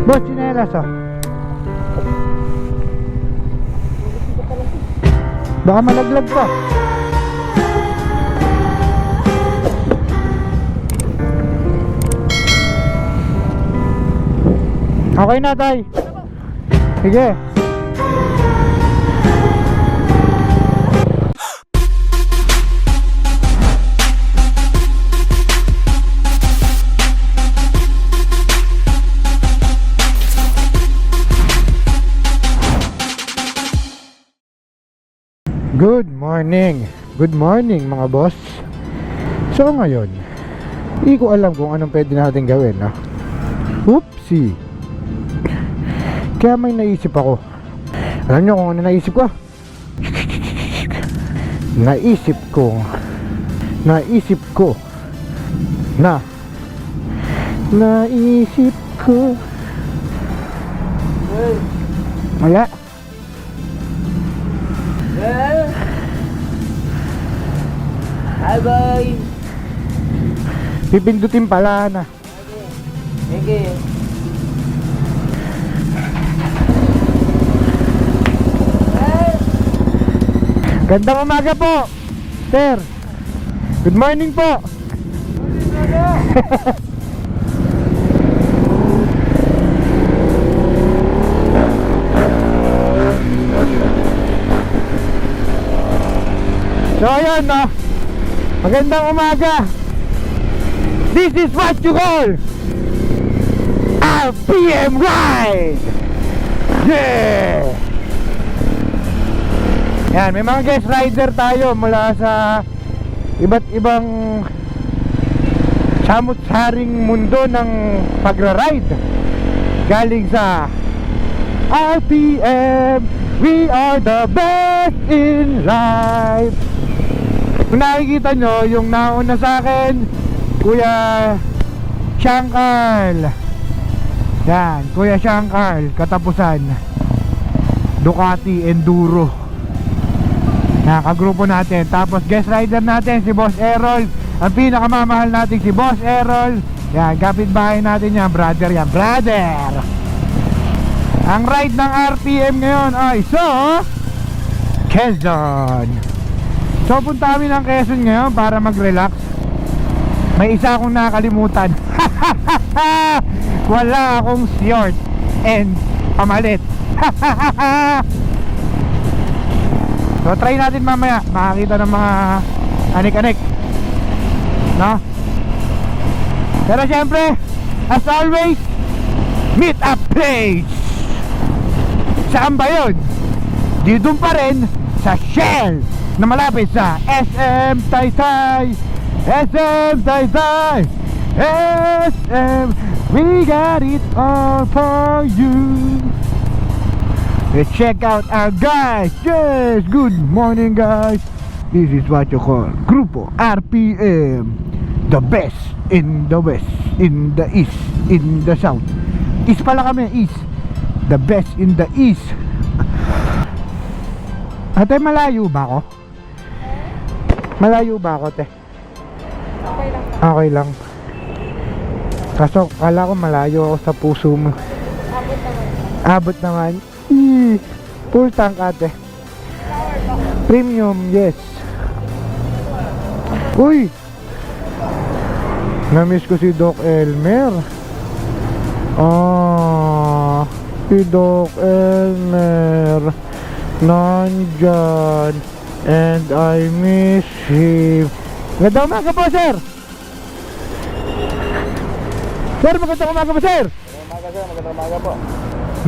Boss, chinelas oh. Baka malaglag pa. Okay na, tay. Sige. Good morning. Good morning mga boss. So ngayon, hindi ko alam kung anong pwede natin gawin, no? Oopsie. Kaya may naisip ako. Alam nyo kung ano naisip ko? Naisip ko Wala. Hi boy. Pipindutin pala na. Okay. Gandang umaga po, sir. Good morning po. So ayun, no? Magandang umaga. This is what you call RPM ride. Yeah. Yan, may mga guest rider tayo mula sa iba't ibang samut-saring mundo ng pagra-ride. Galing sa RPM, we are the best in life. Kung nakikita nyo, yung nauna sa akin, Kuya Shankar. Yan, Kuya Shankar, katapusan Ducati Enduro. Nakagrupo natin. Tapos guest rider natin si Boss Errol. Ang pinakamamahal natin si Boss Errol. Yan, kapitbahay natin yan, brother yan, brother. Ang ride ng RPM ngayon ay Quezon. So punta kami ng Quezon ngayon para mag-relax. May isa akong nakalimutan. Wala akong short and pamalit. So try natin mamaya. Makakita ng mga anik-anik, no? Pero syempre, as always, meet up place. Saan ba yun? Dito pa rin sa Shell na malapit sa SM Taytay. SM Taytay, SM, we got it all for you. Let's check out our guys. Yes, good morning guys. This is what you call Grupo RPM, the best in the west, in the east, in the south. East pala kami, east. The best in the east. Ate, malayo ba ako? Malayo ba ako, te? Okay lang. Okay lang. Kaso, kala ko malayo ako sa puso mo. Abot naman. Abot naman. Full tank, ate. Flower ba? Premium, yes. Uy! Namiss ko si Doc Elmer. Si Doc Elmer nandyan, and I miss him. Magandang umaga po, sir. Sir, magandang umaga po, sir. Magandang umaga po.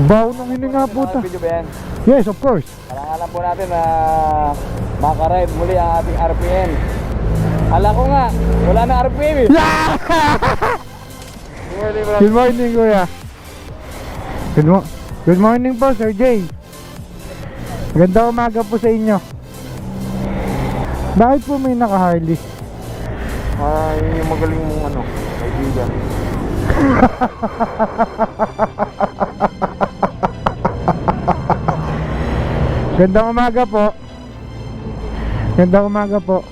Baw nung hininga po ta. Video ba yan? Yes, of course. Kalangalan po natin na makaride muli ang ating RPM. Hala ko nga, wala na RPM eh. Good morning, kuya. Good morning po, Sir Jay. Magandang umaga po sa inyo. Bakit po may naka-Harley? Yun yung magaling mong kaibigan. Gandang umaga po. Gandang umaga po.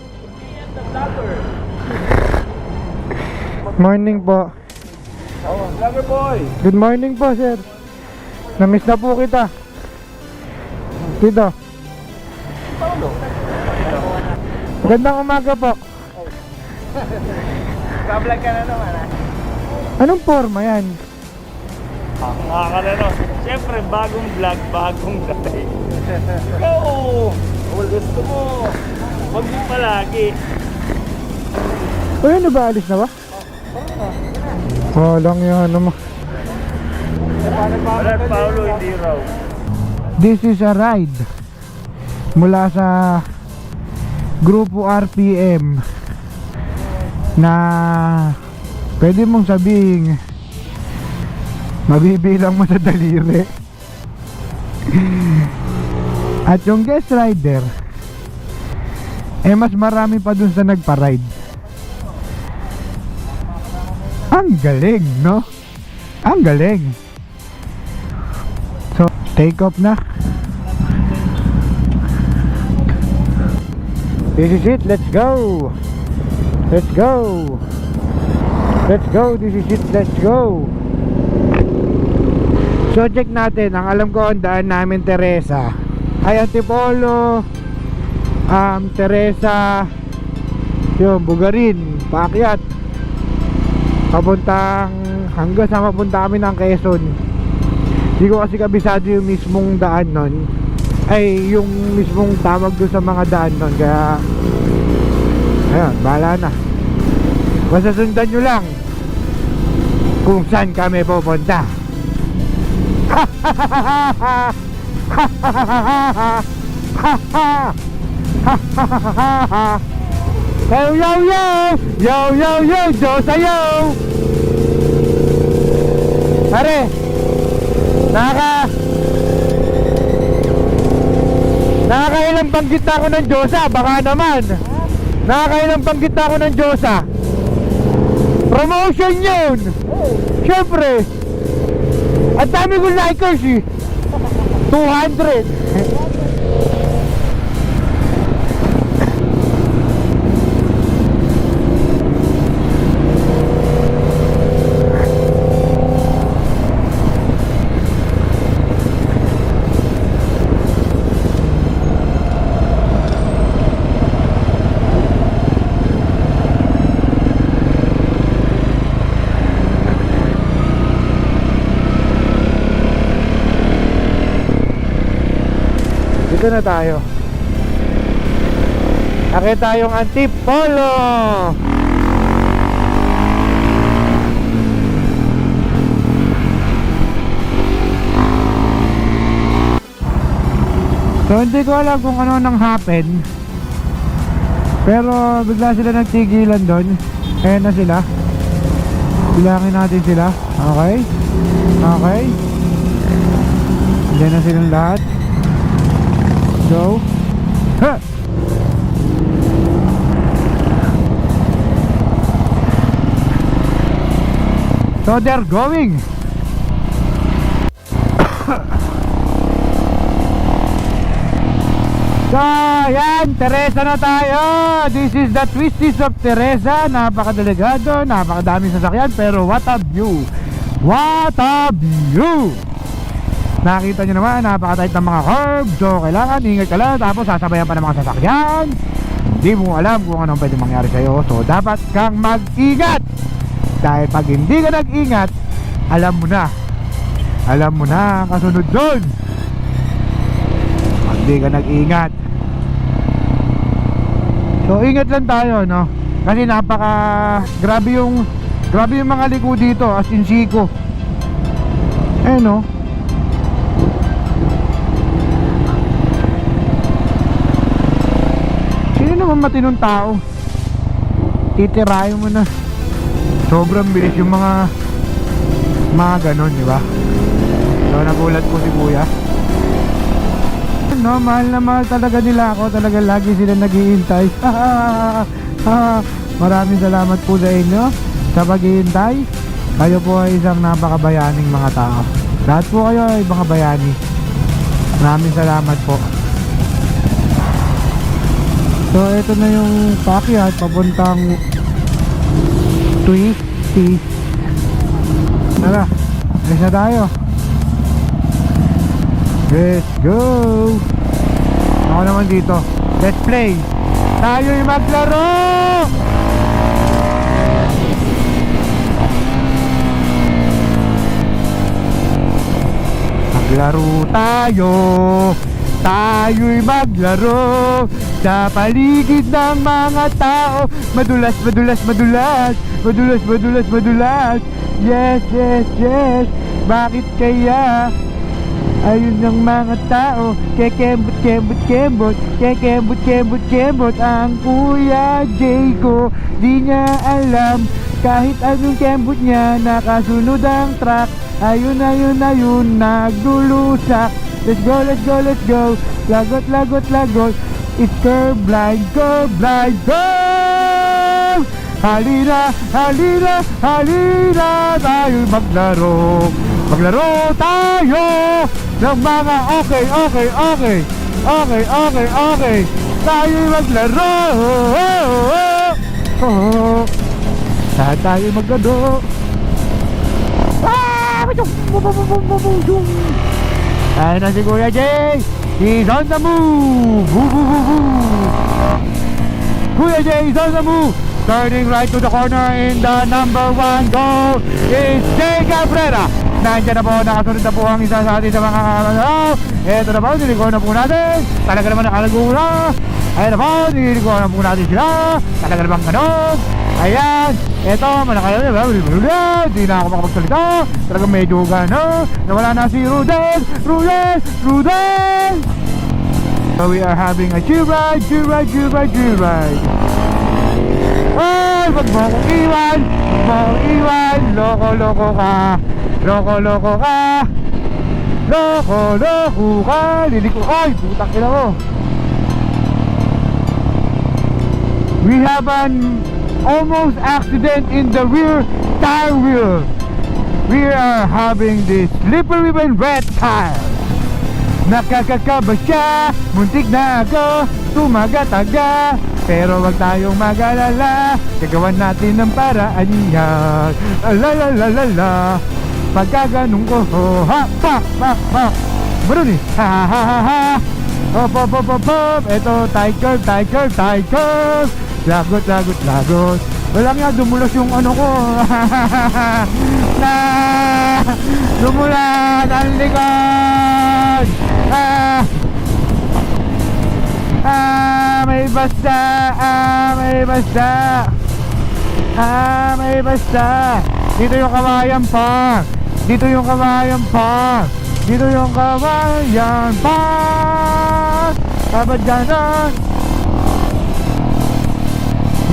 Morning po. Vlogger boy. Good morning po, sir. Namiss na po kita. Dito. Magandang umaga po. Ka-vlog ka na naman ah. Anong forma yan? Nakakalaro. Siyempre, bagong vlog, bagong dating. Oo! Kung gusto mo, huwag mo palagi. O yun, ba? Alis na ba? Walang yan naman. Wala, Paolo, hindi raw. This is a ride mula sa Grupo RPM na pwede mong sabihin mabibilang mo sa daliri. At yung guest rider mas marami pa dun sa nagpa-ride. Ang galing, no? Ang galing. So, take off na. This is it, let's go. Let's go. Let's go, this is it, let's go. So check natin, ang alam ko ang daan namin Teresa ay Antipolo, Teresa, yung Bugarin, paakyat papuntang hanggang sa mapunta kami ng Quezon. Hindi ko kasi kabisado yung mismong daan nun, ay yung mismong tawag doon sa mga daan nun, kaya ayun, bahala na. Basta sundan nyo lang kung saan kami pupunta. Yo yo yo, yo yo yo, Diyos sa'yo. Pare, nakakailang banggit na ako ng Diyosa, baka naman. Nakakailang banggit na ako ng Diyosa. Promotion yun. Siyempre. Ang dami kong likers eh. 200. Dito na tayo. Akit tayong Antipolo. So hindi ko alam kung ano nang happen, pero bigla sila nagtigilan doon. Ayan na sila. Bilangin natin sila. Okay. Okay. Diyan na silang lahat. Go. Ha! So they're going. So yan, Teresa na tayo. This is the Twisties of Teresa. Napakadelikado, napakadaming sasakyan, pero what a view. What a view. Nakita nyo naman, napakatight ng mga curb. So kailangan ingat ka lang, tapos sasabayan pa ng mga sasakyan. Hindi mo alam kung anong pwede mangyari sa'yo. So dapat kang mag-ingat. Dahil pag hindi ka nag-ingat, alam mo na ang kasunod doon. Pag hindi ka nag-ingat. So ingat lang tayo, no? Kasi grabe yung mga liko dito, as in siko. No? Sino naman matinong tao? Titirahin mo na. Sobrang bilis yung mga ganon, di ba? So nagulat po si kuya. No, mahal na mahal talaga nila ako. Talaga lagi sila naghihintay. Maraming salamat po sa inyo sa paghihintay. Kayo po ay isang napakabayaning mga tao. Lahat po kayo ay mga bayani. Maraming salamat po. So ito na yung paakyat papuntang Twisties. Tara, alis na tayo. Let's go. Ako naman dito. Let's play. Tayo'y maglaro. Maglaro tayo. Tayo'y maglaro sa paligid ng mga tao. Madulas, madulas, madulas. Madulas, madulas, madulas. Yes, yes, yes. Bakit kaya? Ayun ang mga tao. Kekembot, kembot, kembot. Kekembot, kembot, kembot. Ang Kuya Jay ko, di niya alam. Kahit anong kembot niya, nakasunod ang track. Ayun, ayun, ayun, nagdulusak. Let's go, let's go, let's go. Lagot, lagot, lagot. It's curb blind, go! Halina, halina, halina. Tayo maglaro. Maglaro tayo ng mga okay. Tayo maglaro. Tayo maglaro. Ayun na si Kuya Jay. He's on the move. Kuya Jay is on the move. Turning right to the corner in the number 1 goal is Jay Cabrera. Nandiyan na po, nakasunod na po ang isa sa atin sa mga eto na po, nilikuhan na po natin. Talaga naman nakalagura. Ayan na po, nilikuhan na po natin sila. Talaga naman ganon. Ayan, eto, manakaya na ba? Hindi na ako makapagsalita. Talagang medyo gano. Nawala na si Rudel. So we are having a chill ride. Ay, wag mo akong iwan. Loko ka. Liliko. Ay, putang ina mo. We have an almost accident in the rear tire wheel. We are having this slippery when wet tire. Nakakakaba siya. Muntik na ako tumagataga. Pero wag tayong mag-alala. Gagawan natin ng paraan yan. La. Pagka ganun ko, ha, pak. Marun eh. Ha. Hop. Ito, tight curve. Lagot. Walang nga, dumulas yung ano ko. Dumulas ang likod. May basta. Dito yung kawayan pa. Abad ganon.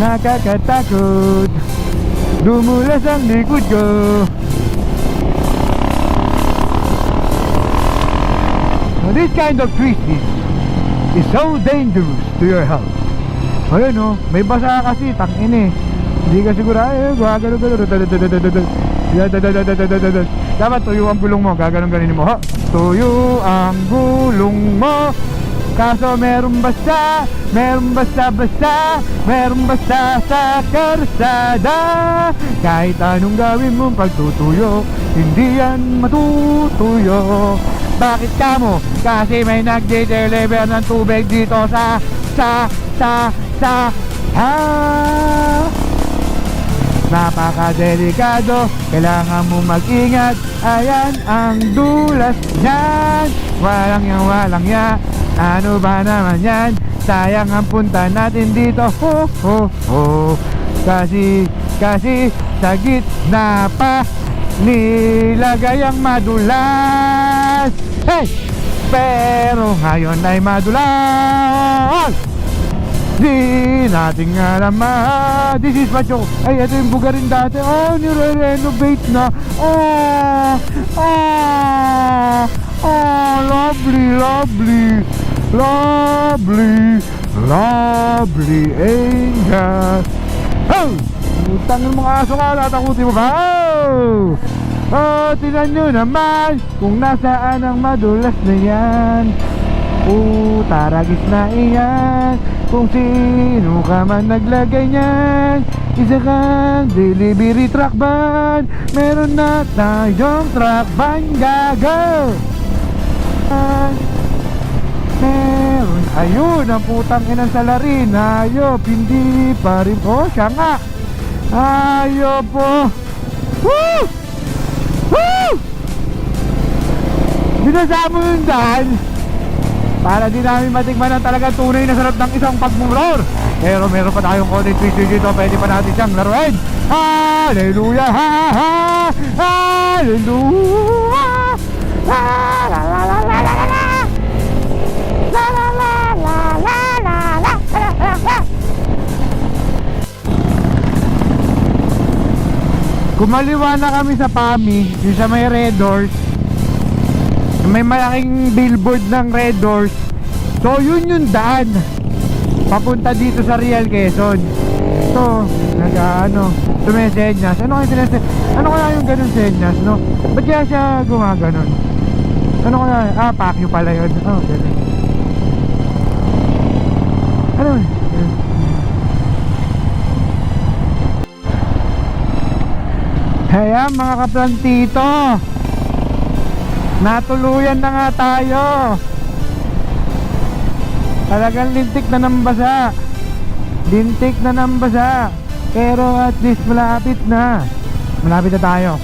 Nakakatakot. Dumulas ang likod ko. This kind of twisting is so dangerous to your health. Ayun o, may basa kasi, tangin eh. Hindi ka siguro, gagano. Dapat tuyo ang gulong mo, ganin mo. Tuyo ang gulong mo. Kaso meron basta sa karsada. Kahit anong gawin mong pagtutuyo, hindi yan matutuyo. Bakit kamo? Kasi may nagde-deliver ng tubig dito sa napakadelikado, kailangan mo mag-ingat. Ayan ang dulas niyan. Walang ya. Ano ba naman yan? Sayang ang punta natin dito. Kasi sa gitna pa nilagay ang madulas. Hey! Pero ngayon ay madulas. Di natin alam. This is Macho. Ay, ito yung bugarin dati. Oh, nire-renovate na. Lovely angel. Oh! Utang ng mga aso ka, tatakutin mo ba? Tingnan nyo naman kung nasaan ang madulas na yan. Taragis na iyan. Kung sino ka man naglagay niyan, Isa kang delivery truck van. Meron na tayong truck van gago. Meron. Ayun, ang putang inang salarin. Ayop, hindi pa rin. Oh, siya nga. Ayop po. Woo! Woo! Binasama yung daan para di namin matikman ang talaga tunay na sarap ng isang pagmumror. Pero meron pa tayong konting twist dito, pwede pa natin siyang laruin. Hallelujah, ha ha, hallelujah, la la la la la la la la la la la la la la la. Kumaliwa na kami sa PAMI, yung sa may Red Doors. May malaking billboard ng Red Doors. So yun yung daan papunta dito sa Real Quezon. So sumesenyas. Ano kaya yung ganun senyas, no? Ba't kaya siya gumaganon? Ano kaya? Pakyo pala yun. Oh, ganun. Ano? Kaya mga kaplantito, natuluyan na nga tayo. Talagang lintik na ng basa. Lintik na ng basa. Pero at least malapit na. Malapit na tayo.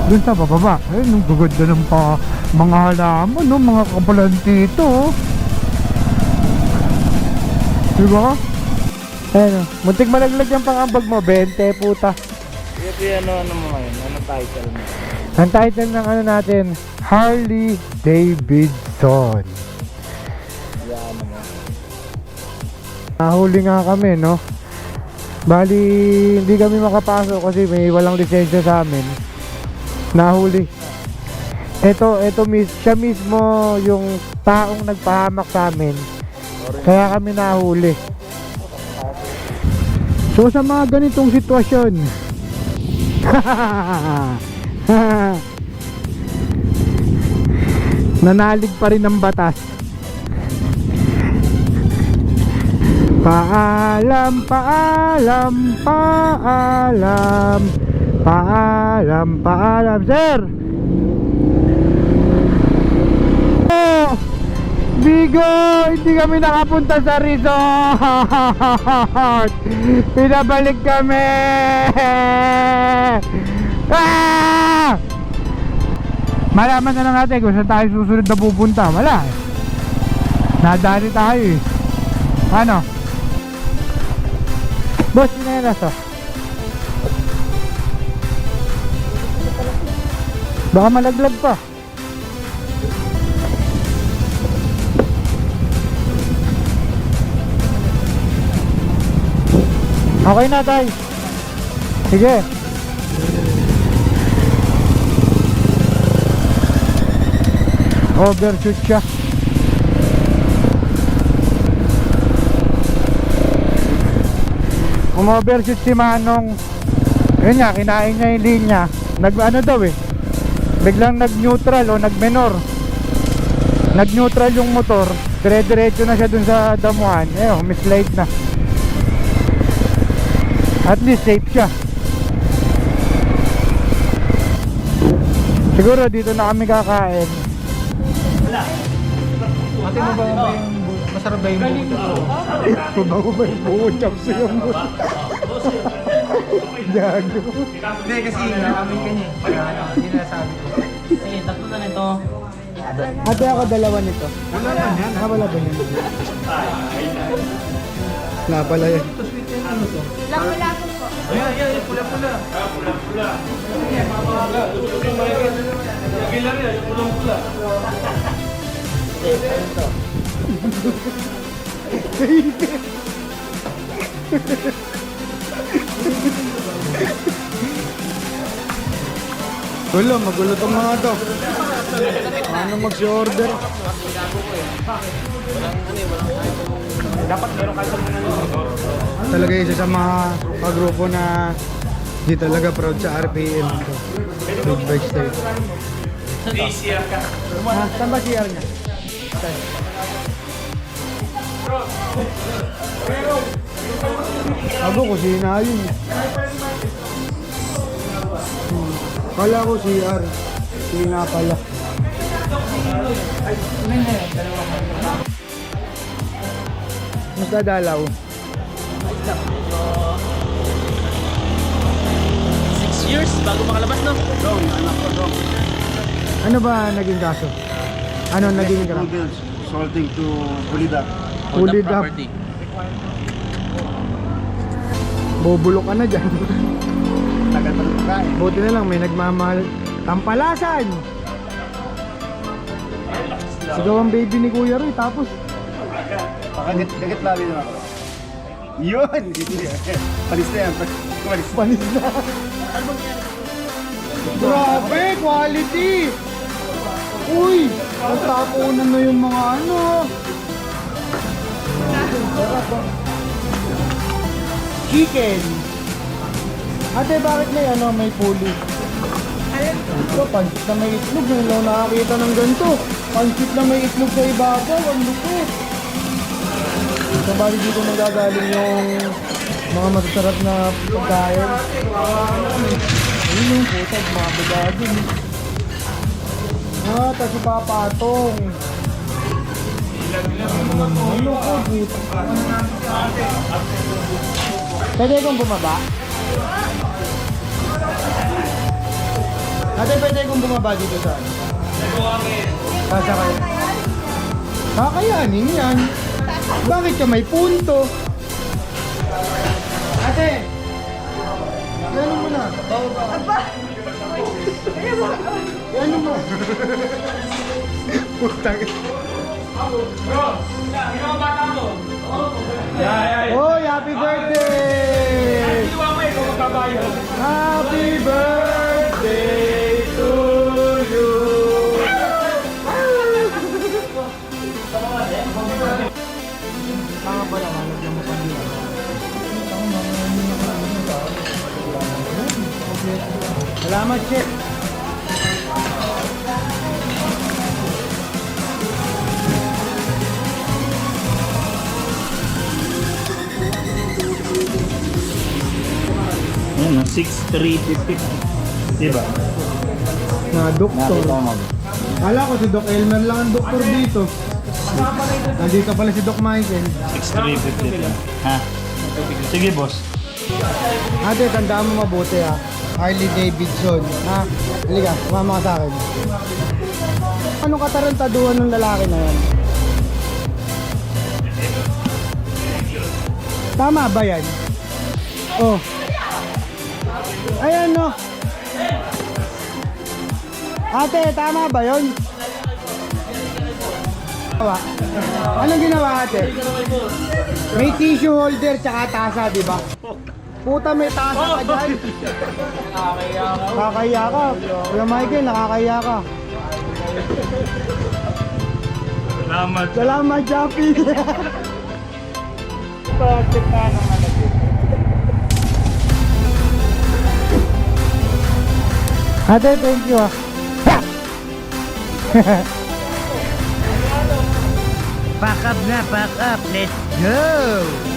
Doon sa bababa. Ayun, ang gaganda ng mga halaman, no? Mga kaplantito. Diba? Ayun, muntik malaglag yung pangambag mo. 20 puta. Ito yung ano mo ngayon? Anong title mo? Ang title ng ano natin, Harley Davidson. Yan mo. Nahuli nga kami, no? Bali, hindi kami makapasok kasi may walang lisensya sa amin. Nahuli. Siya mismo yung taong nagpahamak sa amin. Kaya kami nahuli. So sa mga ganitong sitwasyon, nanalig pa rin ang batas. Paalam, paalam, paalam, paalam, paalam, sir. Oh, Bigo, hindi kami nakapunta sa resort. Pinabalik kami. Malaman na lang natin kung saan tayo susunod na pupunta. Wala eh. Nadali tayo eh. Ano? Boss, sinelas oh. Baka malaglag pa. Okay na tayo. Sige. Overshoot siya. Kung overshoot si Manong, yun nga, kinain niya yung linya. Ano daw eh, biglang nag-neutral o nag-menor. Nag-neutral yung motor, dire-diretso na siya dun sa damuhan. Mislide na. At least safe siya. Siguro dito na kami kakain. Ate mo ba yung masarap ba yung buko? Mabago ba yung buko chops yung buko? Gago. Hindi kasi naamin ka niya. Hindi nasabi ko. Sige, tatlo na nito. Ate ako dalawa nito. Wala lang yan. Wala ba yun? Wala pala yan. Lapo-lapo po. Ayan, pula-pula. Pula-pula. Bilang yan, yung pulang-pula. Gulo, magulo tong mga to. Ano mag-order? Dapat meron kayo sa mga Talaga isa sa mga kagrupo na di talaga proud sa RPM to. Big bike state. DCR ka. Saan ba CR niya? Sabi ko, sina yun. Kala ko CR. Sina pala. Mas dadalaw. 6 years bago makalabas, no? Ano ba naging kaso? Ano naging kaso? Bills salting to Pulida. Pulled up. Bubulok ka na dyan. Tagal pa rin pagkain. Buti na lang may nagmamahal. Tampalasan! Sigaw ang baby ni Kuya Roy tapos Pakagit labi na ako. Yun! Palis na yan. Palis. panis na. Grabe! Quality! Uy! Nagtapunan na yung mga ano. Chicken! Ate, bakit may ano, may pulley? Ito, pansit na may itlog. Ngayon lang nakakita ng ganito. Pansit na may itlog sa ibabaw. Ang lupit. So, bali dito magagaling yung mga masasarap na pagkain. Ayun yung puta, mga bagagin. Ah, tas si Papatong. Ano ko, puta. Pwede kong bumaba? Ate, pwede kong bumaba dito sa ano? Sasakay. Kakayanin yan. Bakit ka may punto? Ate! Gano'n mo na. Aba! Gano'n mo. Putang. Hoy, happy birthday! Happy birthday to you! Tama pala, lalagyan mo pa nila. Salamat, Chef. Ayun, 6,350. Diba? Na doktor. Kala ko si Doc Elmer lang ang doktor dito. Nandito pala si Doc Michael. 6,350 lang. Ha? Sige, boss. Ate, tandaan mo mabuti ha. Harley Davidson. Ha? Halika, sumama ka sa akin. Anong katarantaduhan ng lalaki na yan? Tama ba yan? Oh. Ayan no. Ate, tama ba yun? Anong ginawa ate? May tissue holder tsaka tasa, di ba? Puta, may tasa ka dyan. Nakakaya ka. Kuya Michael, nakakaya ka. Salamat. Salamat, Jappy. Perfect na naman natin. Ate, thank you ah. Pack up na, pack up. Let's go!